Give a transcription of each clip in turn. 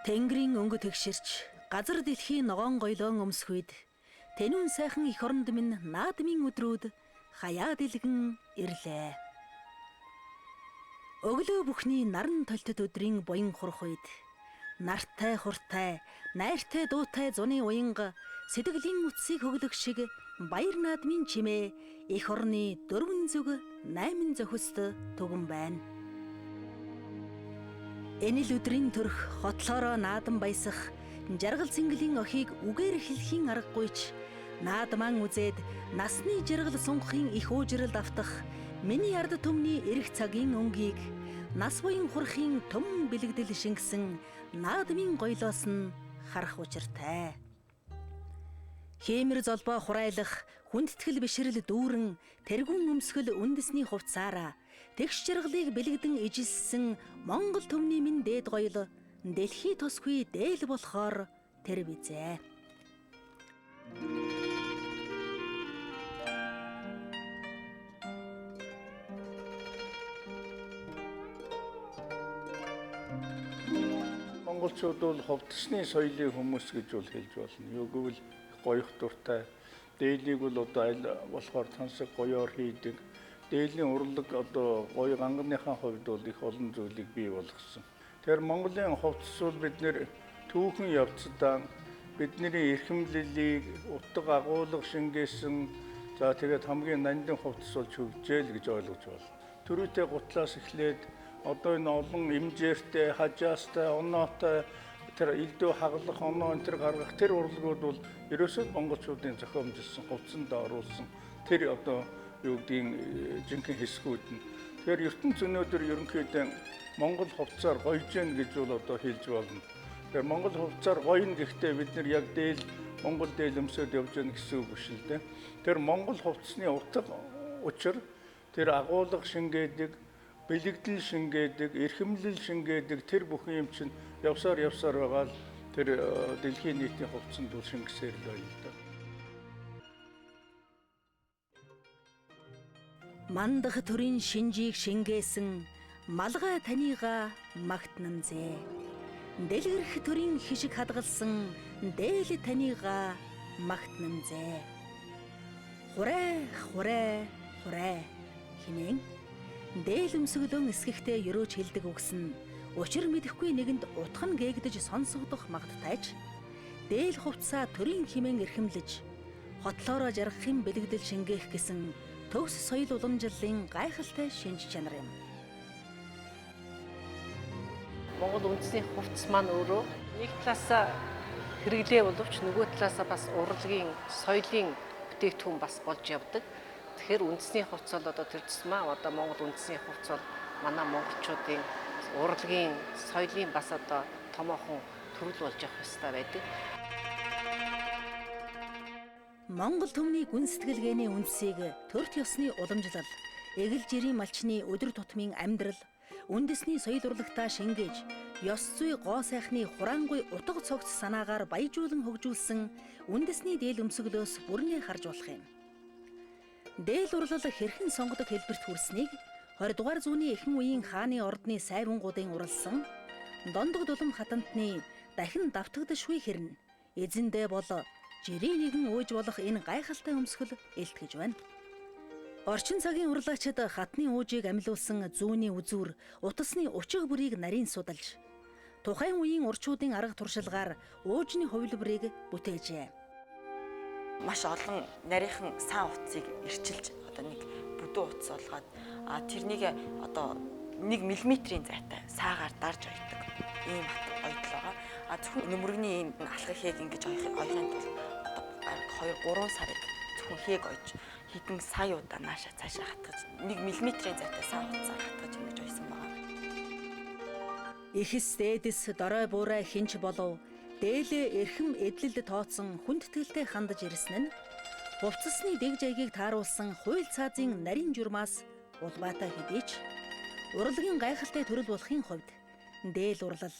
Тэнгэрийн өнгө тэгширч, газар дэлхийн ногоон гоёлоон өмсөх үед тэнүүн сайхан их оронд минь наадмын өдрүүд хаяад илгэн ирлээ. Өглөө бүхний наран толтод өдрийн буян хурах үед нартай хуртай, найртай дуутай зуны уянга сэтгэлийн үтсийг хөглөх шиг баяр наадмын чимээ их орны 4 зүг 8 зохист түгэн байна. Энэл өдрийн төрх хотлоороо наадам баясах жаргал цэнгэлийн охийг үгээр хэлхийн аргагүйч наадмаан үзээд насны жаргал сунгахын их уужралд автах миний ард түмний эрэх цагийн өнгийг нас буян хурахын төмөн бэлэгдэл шингэсэн наадмын гоёлоос нь харах учиртай. Хэмэр золбоо хурайлах хүндэтгэл бишрэл дүүрэн тэргүүн өмсгөл үндэсний хувцаараа тэгш жаргалыг бэлэгдэн ижилсэн Монгол төмний минь дээд гоёл дэлхий тосгүй дээл болохоор тэр бизээ. Монголчууд бол ховдсны соёлын хүмүүс гэж бол хэлж болно. Юу гэвэл гоёх дуртай. Дээлийг бол одоо аль болохоор тансаг гоёор хийдэг. Дээлийн урлаг одоо гоё ганганыхаа хувьд бол их олон зүйлийг бий болгосон. Тэгэхээр Монголын ховдс бол бид нэр түүхэн явцдаа бидний эрхэмлэлийг утга агуулга шингээсэн. За тэгээд хамгийн нандин ховдс болж хөгжөөл гэж ойлгож байна. Төрүйтэй гутлаас эхлээд одоо энэ олон имжээртэй, хажаастай, оноотой тэр элдв хаглах оноо энэ төр гаргах тэр урлагууд бол ерөөсөө монголчуудын зохиомжилсон хувцсанд оруулсан тэр одоо юу гэдгийг жинхэнэ хэсгүүд нь. Тэгэхээр ертөнц өнөөдөр ерөнхийдөө Монгол хувцсаар гоёж гэн гэж бол одоо хэлж болно. Тэгэхээр Монгол хувцсаар гоёно гэхдээ бид нар яг дээл Монгол дээл өмсөд явж гэн гэсэн үг биш л дээ. Тэр Монгол хувцсны утга учир тэр агуулга шингээдэг, бэлэгдэл шингээдэг, эрхэмлэл шингээдэг тэр бүхэн юм чинь явсаар байгаа л тэр дэлхийн нийтийн хувцсанд бол шингэсээр л байна л да. Мандах төрийн шинжийг шингээсэн малгай танига магтнамзээ. Дэлгэрэх төрийн хишиг хадгалсан дээл танига магтнамзээ. Хурай хинэн дээл өмсгөлөн эсгэхтэй ерөөж хэлдэг үгс нь учир мэдэхгүй нэгэнд утхан гээгдэж сонсогдох магадтайч дээл хувцсаа төрийн химэн эрхэмлэж хотлоороо жаргахын бэлэгдэл шингээх гэсэн төгс соёл уламжлалын гайхалтай шинж чанар юм. Монгол үндэсний хувцс маань өөрөө нэг талаасаа хэрэглээ боловч нөгөө талаасаа бас урлагийн соёлын бүтээгдэхүүн бас болж явдаг. Тэгэхээр үндэсний хувцс бол одоо тэр тусмаа одоо Монгол үндэсний хувцс бол манай монголчуудын урлагийн соёлын бас одоо томоохон төрөл болж явах ёстой байдаг. Монгол төмний гүн сэтгэлгээний үндсийг төрт ёсны уламжлал, эгэл жирийн малчны өдөр тутмын амьдрал, үндэсний соёл урлагтаа шингээж, ёс зүй гоо сайхны хураангүй утга цогц санаагаар баяжуулан хөгжүүлсэн үндэсний дээл өмсгөлөөс бүрнээ харж болох юм. Дээл урлал хэрхэн сонгодог хэлбэрт хүрснийг 20 дугаар зууны эхэн үеийн хааны ордны сайвангуудын уралсан Дондог дулам хатантны дахин давтагдашгүй хэрнэ эзэндээ бол жирийн нэгэн ууж болох энэ гайхалтай өмсгөл илтгэж байна. Орчин цагийн урлагчид хатны уужийг амьлуулсан зүүнний үзүүр утасны учиг бүрийг нарийн судалж тухайн үеийн урчуудын арга туршилгаар уужны хувилбарыг бүтээжээ. Маш олон нарийнхан сан утсыг ирчилж одоо нэг бүдүүн утас болгоод тэрнийг одоо 1 мм-ийн зайтай саагаар дарж ойдог ийм ойдол байгаа. Зөвхөн нөмрөгний ийм алхах хээг ингэж ойхын тулд одоо 2-3 сарыг зөвхөн хээг ойж хэдэн сая удаа наашаа цаашаа хатгаж 1 мм-ийн зайтай сан утсаар хатгаж ингэж ойсон байгаа. Ихэс дээдэс дорой буурай хинч болов дээлээ эрхэм эдлэлд тооцсон хүндэтгэлтэй хандаж ирсэн нь хувцсны дэг жайгийг тааруулсан хууль цаазын нарийн журмаас улбаатай хэдий ч урлагийн гайхалтай төрөл болохын хувьд дээл урлал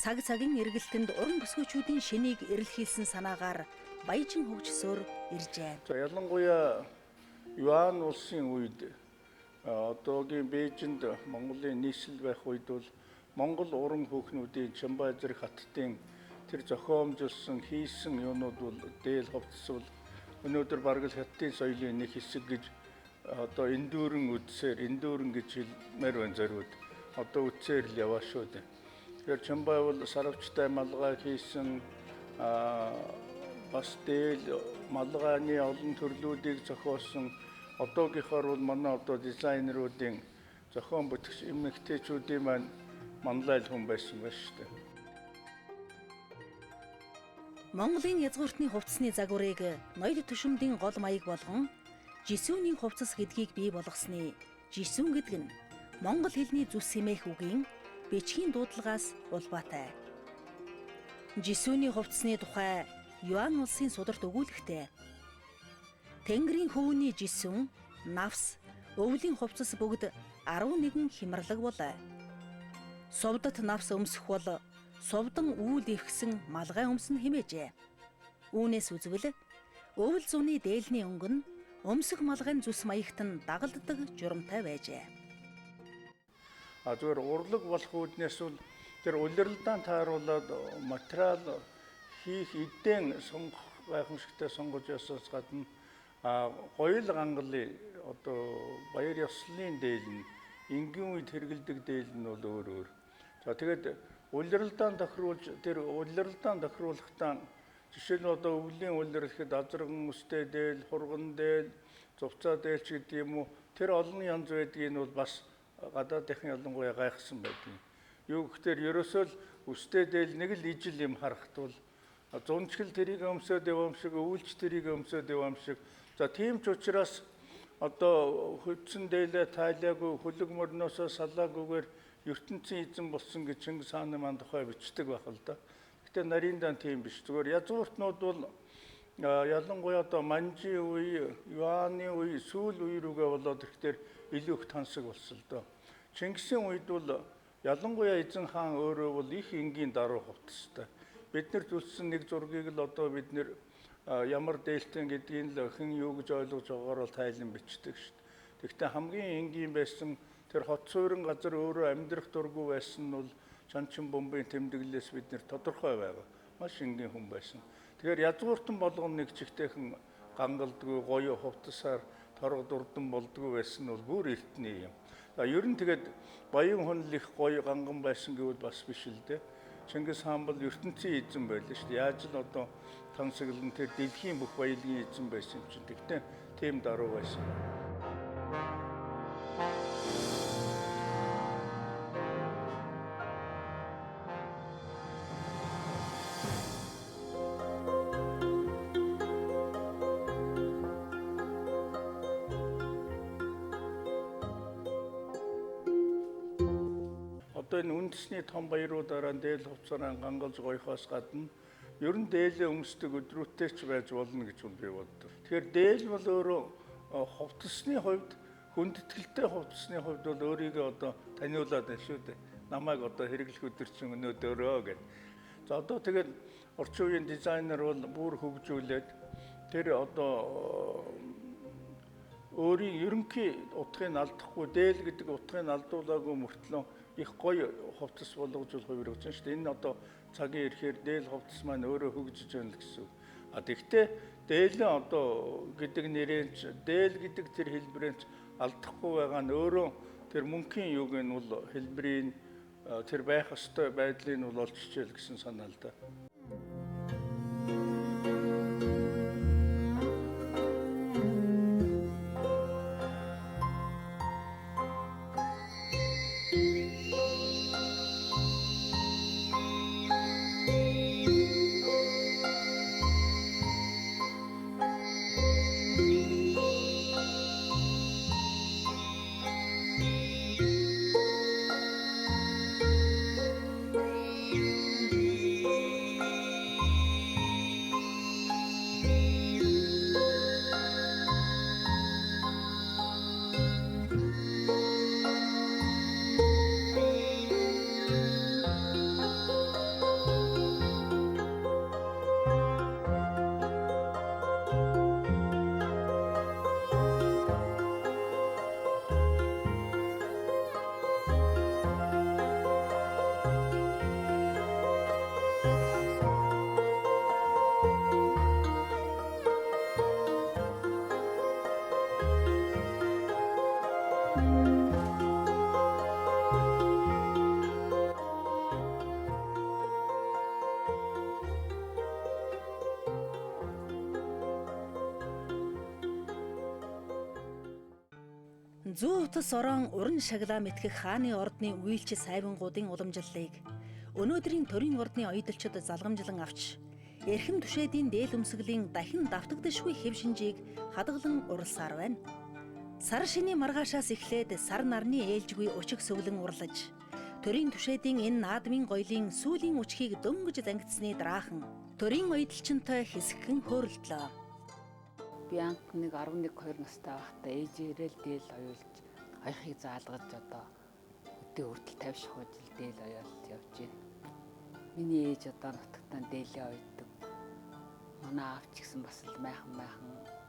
цаг-цагийн эргэлтэнд уран бүсгүйчүүдийн шинийг эрэлхийлсэн санаагаар баяжин хөгжсөөр иржээ. За ялангуяа Юан улсын үед одоогийн Бээжинд Монголын нийслэл байх үед бол Монгол уран хүүхнүүдийн Чамбай зэрэг хаттын тэр зохиомжлсон хийсэн юмнууд бол дээл ховцсвол өнөөдөр бараг л хятадын соёлын нэг хэсэг гэж одоо эндүүрэн үдсээр эндүүрэн гэж хэлмээр байна зориуд одоо үдсээр л яваа шүү дээ. Тэгэхээр Чамбай бол сарвчтай малгай хийсэн бас дээл малгайны олон төрлүүдийг зохиосон одоогийнхоор бол манай одоо дизайнеруудын зохион бүтээгч эмэгтэйчүүдийн маань манлайл хүн байсан байна шүү дээ. Монголын язгууртны хувцсны загварыг ноёд түшимдийн гол маяг болгон жисүүний хувцас гэдгийг бий болгосны жисүүн гэдэг нь монгол хэлний зүс хэмээх үгийн бичгийн дуудлагаас улбаатай. Жисүүний хувцсны тухай Юан улсын сударт өгүүлэхдээ Тэнгэрийн хөвөний жисүүн, навс, өвлийн хувцас бүгд 11 хямралаг болоо. Совдот навс өмсөх бол совдон үүл ивгсэн малгай өмснө хэмээжээ. Үүнээс үзвэл өвөл зуны дээлний өнгө нь өмсөх малгайн зүс маягт нь дагалддаг журамтай байжээ. Зүгээр урлаг болох үүднээс бол тэр улирлалдаан тааруулаад материал хийх эдэн сонгох гайхамшигтай сонгож ясаас гадна гоёл гангалын одоо баяр ёслолын дээл нь энгийн үед хэрэгэлдэг дээл нь бол өөр өөр. За тэгээд улирлалдаан тохируулж тэр улирлалдаан тохируулахдаа жишээ нь одоо өвлийн улирал гэхэд азарган өстэй дээл, хурган дээл, зувцаа дээл ч гэдэг юм уу тэр олон янз байдгийг нь бол бас гадаадынхын ялангуяа гайхсан байдаг. Юу гэхээр ерөөсөө л өстэй дээл нэг л ижил юм харахад бол зунчгэл тэрийг өмсөд явам шиг, өвөлч тэрийг өмсөд явам шиг. За тийм ч учраас одоо хөдсөн дээлээ тайлаагүй хөлөг мөрнөөсөө салаагүйгээр ертөнцийн эзэн болсон гэж Чингис хааны маань тухай бичдэг байх л да. Гэтэ нарийн дан тийм биш. Зүгээр язгууртнууд бол ялангуяа одоо Манжи үе, Юаны үе, сүүл үе рүүгээ болоод ирэхээр илүү их тансаг болсон л доо. Чингисийн үед бол ялангуяа эзэн хаан өөрөө бол их энгийн даруй хувцастай. Биднэрт үлдсэн нэг зургийг л одоо бид нэр ямар дээлтэн гэдгийг л хэн юу гэж ойлгож байгаагаар бол тайлан бичдэг шүү дээ. Тэгэхдээ хамгийн энгийн байсан тэр хот суурин газар өөрөө амьдрах дургүй байсан нь бол Чанчин бомбын тэмдэглэлээс бид нэр тодорхой байгаа. Маш энгийн хүн байсан. Тэгэхээр язгууртан болгоно нэг чигтэйхэн гангалдгүй гоё хувцасаар торго дурдан болдгүй байсан нь бол бүр эртний юм. Ер нь тэгээд баян хүн л их гоё ганган байсан гэвэл бас биш л дээ. Чингис хаан бол ертөнцийн эзэн байлаа шүү дээ. Яаж л одоо тансаглан тэр дэлхийн бүх баялагын эзэн байсан юм чинь. Тэгтээ тийм даруй байсан. Одоо энэ үндэсний том баяруудаараа дээл хувцаараа гангалж гоёхоос гадна ер нь дээлээ өмсдөг өдрүүтэй ч байж болно гэж би боддог. Тэгэхээр дээл бол өөрөө хувцасны хувьд хүндэтгэлтэй хувцасны хувьд бол өөрийгөө одоо таниулаад байна шүү дээ. Намайг одоо хэрэглэх өдөрчин өнөөдөрөө гэдэг. За одоо тэгээд орчин үеийн дизайнер бол бүр хөгжүүлээд тэр одоо өөрийн ерөнхий утгыг алдахгүй дээл гэдэг утгыг алдуулаагүй мөртлөө их гоё хувцас болгож хувиргаж байна шүү дээ. Энэ одоо цагийн ирэхээр дээл хувцас маань өөрөө хөгжиж байна л гэсэн. Тэгэхдээ дээлэн одоо гэдэг нэрээр дээл гэдэг тэр хэлбэрээр алдахгүй байгаа нь өөрөө тэр мөнхийн юуг нь бол хэлбэрийн тэр байх ёстой байдлыг нь бол олж хичээл гэсэн санаа л да. Зүү утас орон уран шаглаа мэтгэх хааны ордны үйлч сайвангуудын уламжлалыг өнөөдрийн төрийн ордны оюутчид залгамжлан авч эрхэм түшээдийн дээл өмсгөлийн дахин давтагдшгүй хэв шинжийг хадгалан уралсаар байна. Сар шиний маргаашаас эхлээд сар нарны ээлжгүй учиг сөглөн урлаж, төрийн түшээдийн энэ наадмын гоёлын сүүлийн үчхийг дөнгөж зангидсны дараахан төрийн оюутчинтай хэсэгхэн хөөрөлдлөө. Би анх нэг 11-2 настай байхдаа ээжээрээ л дээл оюулж аяхыг заалгаж одоо өдөө хүртэл 50 шахуу жил дээл оюулж явж байна. Миний ээж одоо нутагтаа дээлээ ойдог. Манай аав ч гэсэн бас л майхан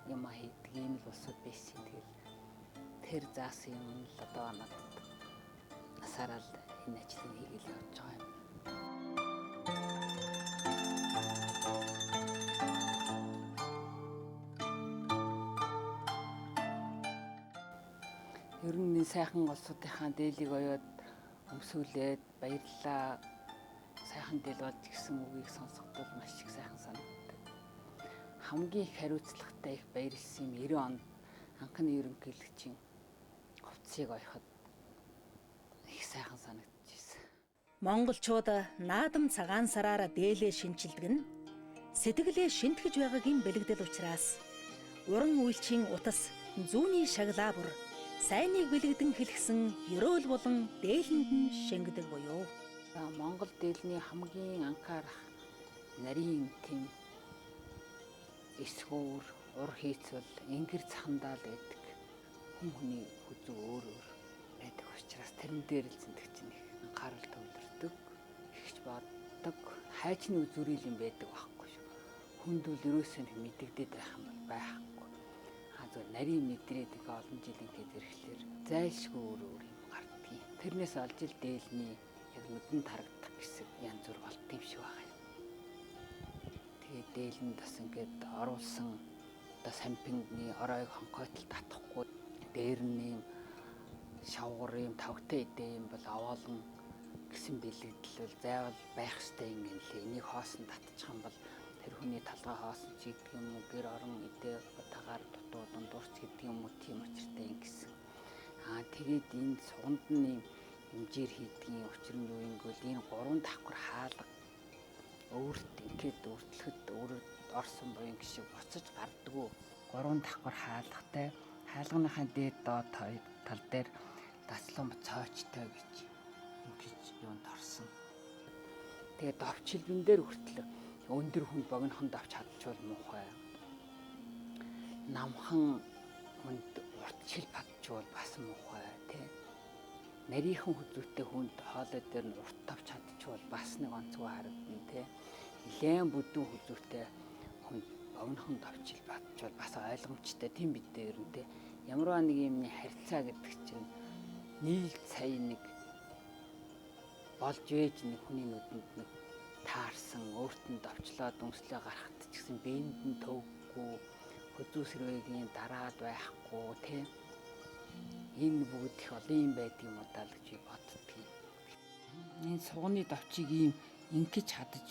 юм хийдэг ийм л усуд байсан. Тэр заасан юм л одоо надад насаараа л энэ ажлыг хийгээл явж байгаа юм. Ер нь сайхан улсуудынхаа дээлийг оёод өмсүүлээд баярлалаа. Сайхан дээл болж гисэн үгийг сонсохдоо маш их сайхан санагддаг. Хамгийн их хариуцлагатай их баярлсан юм 90 онд анхны ерөнхийлөгчийн хувцсыг оёход их сайхан санагдчихсэн. Монголчууд наадам цагаан сараараа дээлээ шинчилдэг нь сэтгэлээ шинтгэж байгаагийн бэлэгдэл учраас уран үйлчийн утас зүүнний шаглаа бүр сайныг бэлэгдэн хэлгсэн ёроол болон дээлэнд нь шингэдэг буюу. Монгол дээлний хамгийн анхаарах нарийн тэм эсгүүр ур хийцвэл ингэр цахандаа л байдаг. Хүний хүзүү өөр байдаг учраас тэрэн дээр л зэндэг чинь их анхаарал төвлөрдөг, ихч боддог, хайчны үзүүрэл юм байдаг байхгүй шүү. Хүнд бол ерөөсөө нэг мэдэгдээд байх юм бол байхгүй. Зөв нарийн мэдрээд их олон жил ингээд ирэхлээр зайлшгүй өөр юм гардгийг. Тэрнээс олж ил дээлний яг нүдэн тарагдах гэсэн янз бүр болт юм шиг байгаа юм. Тэгээд дээлэнд бас ингээд оруулсан одоо сампингны оройг хонхойтол татахгүй дээр нь юм шавгар юм тавгтай идэ юм бол овоолон гэсэн бэлэгдэл заавал байх ёстой юм л энийг хоосон татчих юм бол тэр хүний талгай хоосон ч гэдэг юм уу гэр орон идэ тагаар дутуу дундуурч гэдэг юм уу тийм учиртай юм гэсэн. Тэгээд энэ сугандны хэмжээр хийдгийн учир нь юу юм гэвэл энэ 3 давхар хаалга өөрт ингээд өөртлөхөд өөр орсон буян гişиг буцаж гардггүй 3 давхар хаалгатай хаалганыхаа дээд доод тал дээр даслан цоочтой гэж юунд орсон. Тэгээд довчлбэн дээр хүртэл өндөр хүн богинохонд авч чадчихвал муухай. Намхан хүнд уртчил падчихвал бас муухай тий. Нарийнхан хүзүүтэй хүнд хоолой дээр нь урт авч чадчихвал бас нэг онцгой харагдана тий. Нилээн бүдүүн хүзүүтэй хүнд богинохонд авчил падчихвал бас ойлгомжтой тийм бид дээр нь тий. Ямарваа нэг юмны харьцаа гэдэг чинь нийлт сая нэг болж вэж нэг хүний нүдэнд нэг таарсан өөрт нь давчлаад өмслөө гарахт ч гэсэн биеинд нь төвгүй хөзүү сэрвэгийн дараад байхгүй тийм энэ бүгд их олон юм байдаг юм удаа л гэж боддгийг. Энэ сугны давчийг ийм ингэж хадаж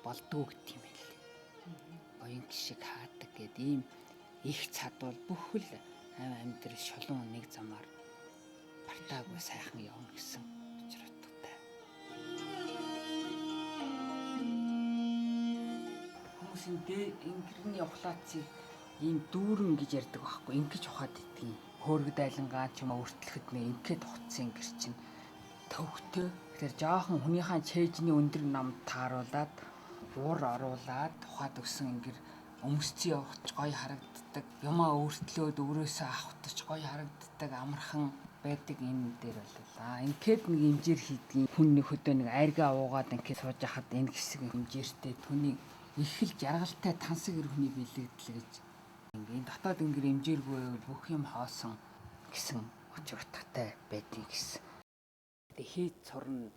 болдгоо гэдэг юм байл. Боён гişиг хаадаг гэдэг ийм их цадвал бүхэл амьдрал шулуун нэг замаар бартаагүй сайхан явна гэсэн учиртай. Хүмүүсийн ингэрний ухлаацыг ийм дүүрэн гэж ярьдаг байхгүй ингэж ухаад идэгин хөөргөд айлангаа ч юм уу өртлөхөд нэг ингээд ухцсан ингэр чинь төвхтөө тэгэхээр жоохон хүнийхээ чэйжний өндөр намд тааруулаад уур оруулаад ухаад өгсөн ингэр өмсцэн явахч гоё харагддаг юмаа өөртлөөд өөрөөсөө авахтч гоё харагддаг амархан байдаг энэ дээр боллаа. Ингээд нэг хэмжээр хийдгийн хүн нэг хөдөө нэг айргаа уугаад ингээд сууж хахад энэ хэсэг хэмжээртэй түүний их л жаргалтай тансаг өрхний бэлэгдэл гэж ингээд дотоод ингэр хэмжээргүй бүх юм хоосон гэсэн учир утгатай байдгийг гэсэн. Тэгээ хийд сурна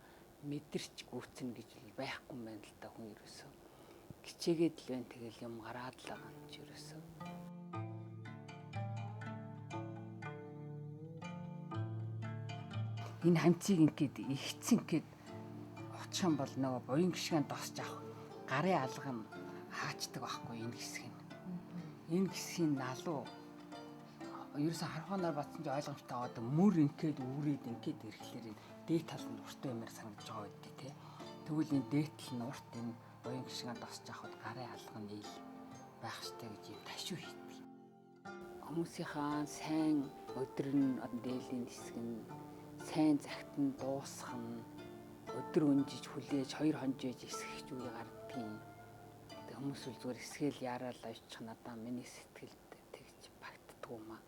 мэдэрч гүйцэн гэж байхгүй юм байна л да хүн ерөөсөө. Гिचээгээд л байна тэгэл юм гараад л байгаа юм ч ерөөсөө. Энэ хамцыг ингээд ихцэн гээд утсан бол нөгөө буян гişгэн досч авах гарын алга нь хаачдаг байхгүй энэ хэсэг нь. Энэ хэсгийн налуу ерөөсөн харахуунаар батсан чинь ойлгомжтой одоо мөр ингээд үүрээд ингээд ирэхлээр дээд тал нь урт баймаар санагдаж байгаа үстэй тий. Тэгвэл энэ дээд тал нь урт энэ буян гişгэн тосч авахд гарын алган нийл байх штэ гэж юм ташуу хийдэг. Хүмүүсийнхаа сайн өдөр нь дээлийн хэсэг нь сайн цагт нь дуусах нь өдөр өнжиж хүлээж 2 хонжиж эсгэж үе гардгийн. Тэг хүмүүс л зүгээр эсгээл яарал авчих надаа миний сэтгэлд тэгж багтдаг юм аа.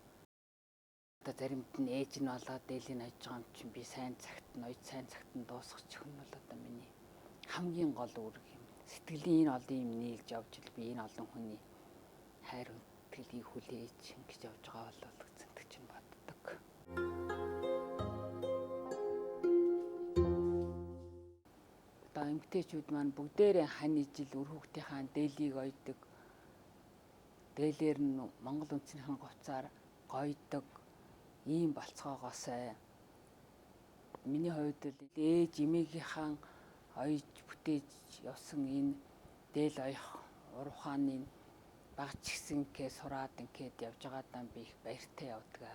Одоо заримд нь ээж нь болоод дээлийн ажиж байгаа юм чинь би сайн цагт нь оёд сайн цагт нь дуусгах чих нь бол одоо миний хамгийн гол үүрэг юм. Сэтгэлийн энэ олон юм нийлж явж ил би энэ олон хүний хайр сэтгэлийг хүлээж ингэж явж байгаа бол гэсэн чинь боддог. Одоо эмгтээчүүд маань бүгдээрээ хань ижил үр хүүхдийнхаа дээлийг ойдог. Дээлэр нь Монгол үндэснийхэн говцаар гойдог. Ийм болцоогоосай. Миний хувьд л ээж эмээгийнхаа ойж бүтээж явсан энэ дээл оёх ур ухааны багч гисэн гээ сураад ингээд явж байгаадаа би их баяртай явдаг.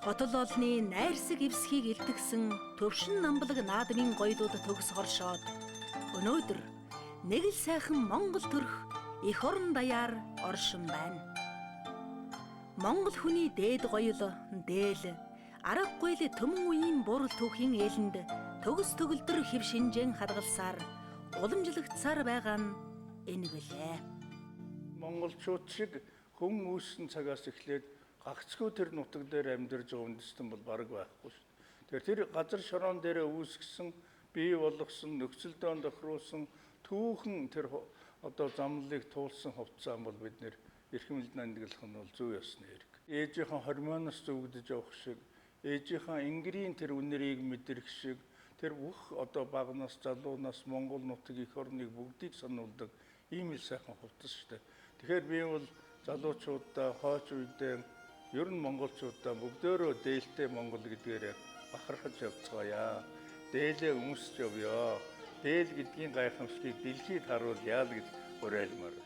Хотол олны найрсаг эвсхийг илтгэсэн төвшин намблаг наадмын гоёлууд төгс хоршоод өнөөдөр нэг л сайхан Монгол төрх эх орон даяар оршин байна. Монгол хүний дээд гоёл дээл аргагүй л төмөн үеийн бурал түүхийн ээлэнд төгс төгөлдөр хэв шинжэн хадгалсаар уламжлагдсаар байгаа нь энэ гэлээ. Монголчууд шиг хүн үүссэн цагаас эхлээд гагцгүй тэр нутаг дээр амьдарч байгаа үндэстэн бол бараг байхгүй шүү. Тэгэхээр тэр газар шороон дээр үүсгэсэн, бий болгосон, нөхцөл дөөн тохируулсан түүхэн тэр одоо замналыг туулсан хувцас бол бид нэр эрхэмлэн ангилах нь бол зөв ёсны хэрэг. Ээжийнхээ хормоноос зүгдэж явах шиг, ээжийнхээ ингэрийн тэр үнэрийг мэдрэх шиг, тэр бүх одоо багнаас залуунаас Монгол нутаг эх орныг бүгдийг сануулдаг ийм л сайхан хувцас шүү дээ. Тэгэхээр би бол залуучуудаа хойч үедээ ер нь монголчуудаа бүгдөө дээлтэй Монгол гэдгээр бахархаж явцгаая. Дээлээ өмсч явъя. Дээл гэдгийн гайхамшигыг дэлхийд харуулъя л гэж уриалмаар.